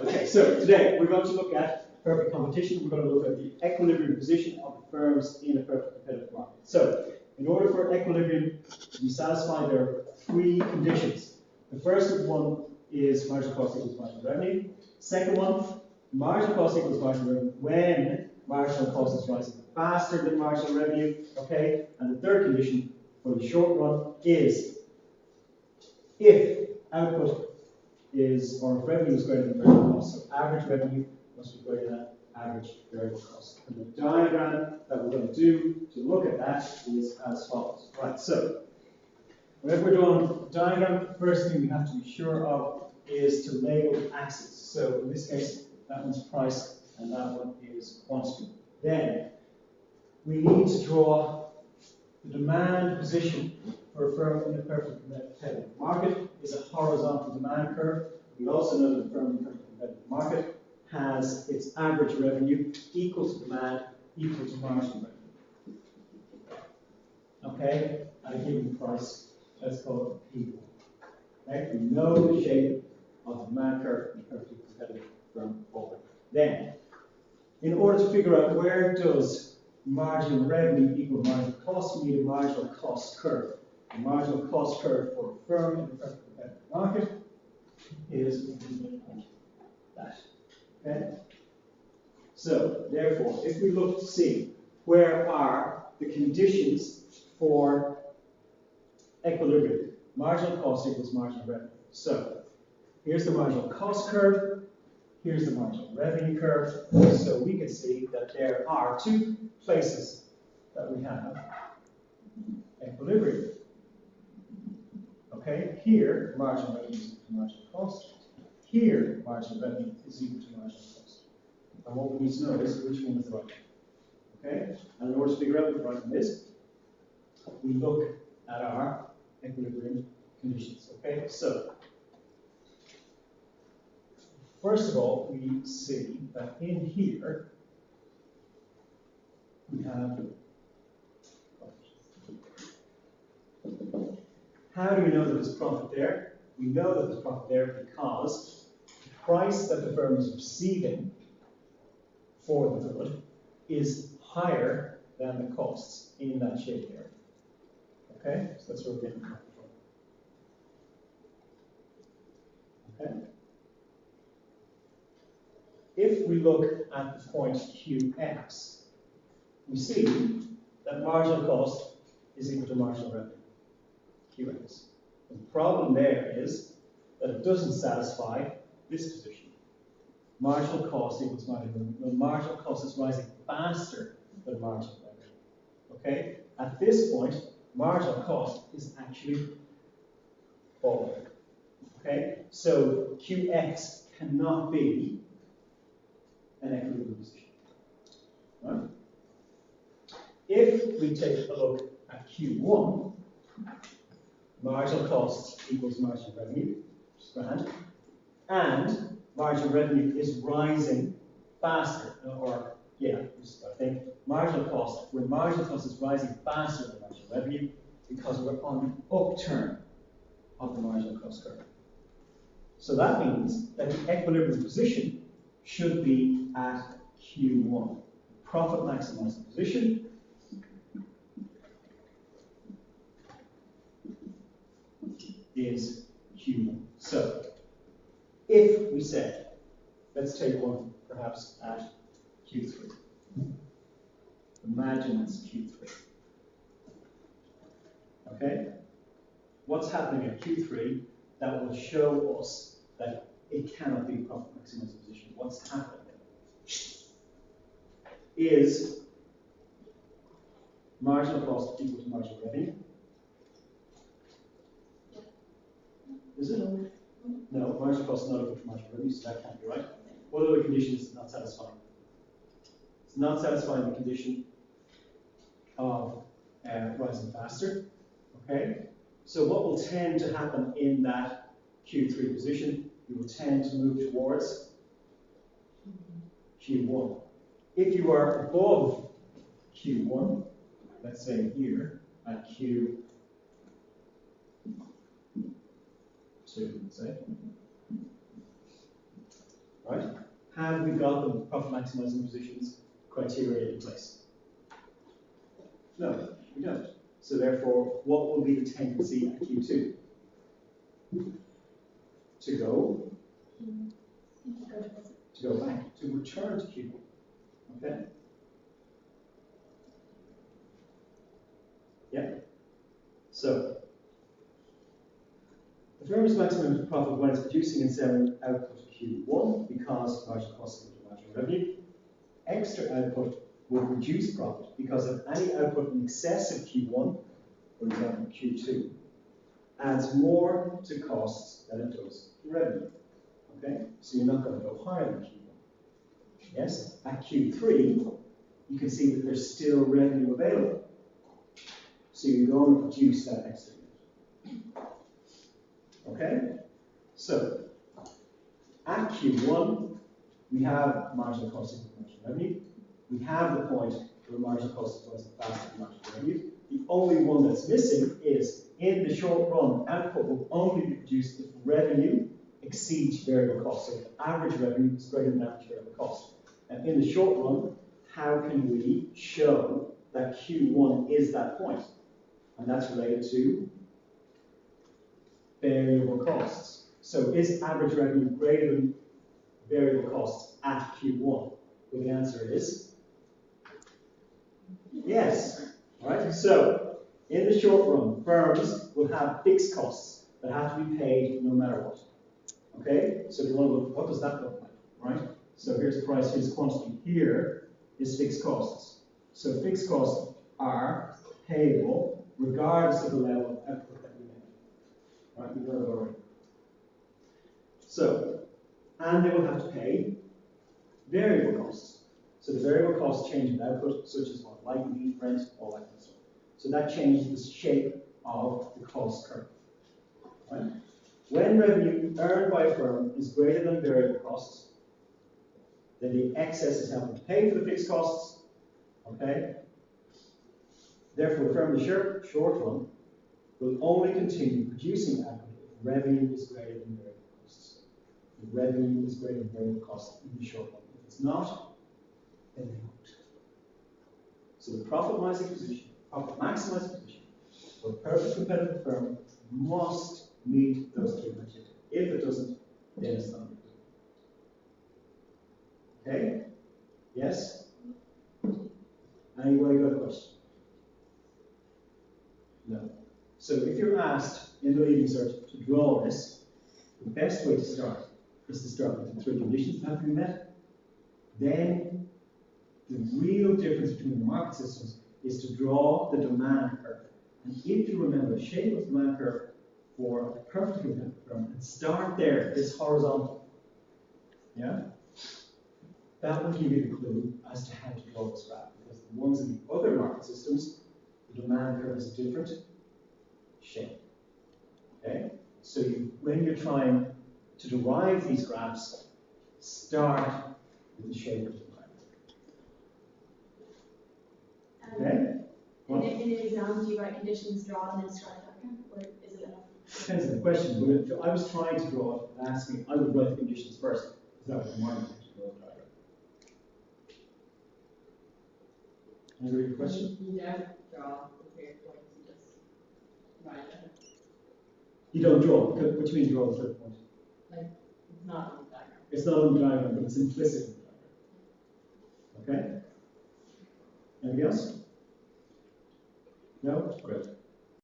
Okay, so today we're going to look at perfect competition. We're going to look at the equilibrium position of the firms in a perfect competitive market. So, in order for equilibrium to be satisfied, there are three conditions. The first one is marginal cost equals marginal revenue. Second one, marginal cost equals marginal revenue when marginal cost is rising faster than marginal revenue. Okay, and the third condition for the short run is if output is, or if revenue is greater than variable cost. So average revenue must be greater than average variable cost. And the diagram that we're going to do to look at that is as follows. Right, so whenever we're doing a diagram, the first thing we have to be sure of is to label axes. So in this case, that one's price and that one is quantity. Then we need to draw the demand position for a firm in a perfect competitive market is a horizontal demand curve. We also know that a firm in a perfect competitive market has its average revenue equal to demand equal to marginal revenue. Okay, at a given price, let's call it P1. Okay, we know the shape of the demand curve in a perfectly competitive firm already. Then, in order to figure out where does marginal revenue equal marginal cost, we need a marginal cost curve. The marginal cost curve for a firm in a perfect competitive market is like that. Okay? So, therefore, if we look to see where are the conditions for equilibrium, marginal cost equals marginal revenue. So, here's the marginal cost curve, here's the marginal revenue curve. So we can see that there are two places that we have equilibrium. Okay, here marginal revenue is equal to marginal cost. Here marginal revenue is equal to marginal cost. And what we need to know is which one is right. Okay, and in order to figure out what the right one is, we look at our equilibrium conditions. Okay, so first of all, we see that in here we have. How do we know that there's profit there? We know that there's profit there because the price that the firm is receiving for the good is higher than the costs in that shaded area. Okay, so that's where we're getting profit from. Okay. If we look at the point QX, we see that marginal cost is equal to marginal revenue, QX. The problem there is that it doesn't satisfy this position. Marginal cost equals marginal revenue. When marginal cost is rising faster than marginal revenue. Okay? At this point, marginal cost is actually falling. Okay? So QX cannot be an equilibrium position. Right? If we take a look at Q1, marginal cost equals marginal revenue, which is grand, and marginal revenue is rising faster, or yeah, I think marginal cost, when marginal cost is rising faster than marginal revenue, because we're on the upturn of the marginal cost curve. So that means that the equilibrium position should be at Q1. Profit maximizing position is Q1. So, if we said, let's take one perhaps at Q3. Imagine it's Q3. Okay? What's happening at Q3 that will show us that it cannot be profit maximizing position? What's happening is marginal cost equal to marginal revenue. Is it? No, marginal cost is not equal to marginal revenue, so that can't be right. What other condition is not satisfying? It's not satisfying the condition of rising faster. Okay? So what will tend to happen in that Q3 position? You will tend to move towards Q1. If you are above Q1, let's say here at Q2, let's say, right? have we got the profit maximizing positions criteria in place? No, we don't. So therefore, what will be the tendency at Q2? To go back, to return to Q1. Okay? Yeah? So, the firm is maximum profit when it's producing and selling output Q1 because marginal costs equal to marginal revenue. Extra output will reduce profit because of any output in excess of Q1, for example Q2, adds more to costs than it does to revenue. Okay? So you're not going to go higher than Q1. Yes? At Q3, you can see that there's still revenue available. So you're going to produce that extra unit. Okay? So, at Q1, we have marginal cost equal to marginal revenue. We have the point where marginal cost is rising faster than marginal revenue. The only one that's missing is, in the short run, output will only be produced if revenue exceeds variable cost. So if average revenue is greater than average variable cost. And in the short run, how can we show that Q1 is that point? And that's related to variable costs. So is average revenue greater than variable costs at Q1? Well, the answer is yes. All right. So in the short run, firms will have fixed costs that have to be paid no matter what. Okay. So you want to look, what does that look like? Right. So here's the price, here's the quantity. Here is fixed costs. So fixed costs are payable regardless of the level of output that we make. Right, we know that already. So, and they will have to pay variable costs. So the variable costs change with output, such as what, light, heat, rent, all that kind of stuff. So that changes the shape of the cost curve. Right? When revenue earned by a firm is greater than variable costs, then the excess is helping to pay for the fixed costs. Okay? Therefore, the firm in the short run will only continue producing output if revenue is greater than variable costs. If revenue is greater than variable costs in the short run. If it's not, then they won't. So the profit maximizing position for a perfect competitive firm must meet those three criteria. If it doesn't, then it's not. Okay? Yes? Anybody got a question? No. So if you're asked in the leading search to draw this, the best way to start is to start with the three conditions that have to be met. Then the real difference between the market systems is to draw the demand curve. And if you remember the shape of the demand curve for a perfectly competitive firm, and start there, this horizontal. Yeah? That will give you the clue as to how to draw this graph. Because the ones in the other market systems, the demand curve is a different shape. Okay? So when you're trying to derive these graphs, start with the shape of the demand. Okay? In the exam, do you write conditions drawn and then start diagram, or is it enough? Depends on the question, but if I was trying to draw it and ask me, I would write the conditions first, because that would remind me to draw the diagram. Any other question? You don't draw the 3 points, you just write them. You don't draw. What do you mean draw the third point? Like, it's not on the diagram. It's not on the diagram, but it's implicit in the diagram. Okay? Anything else? No? Great.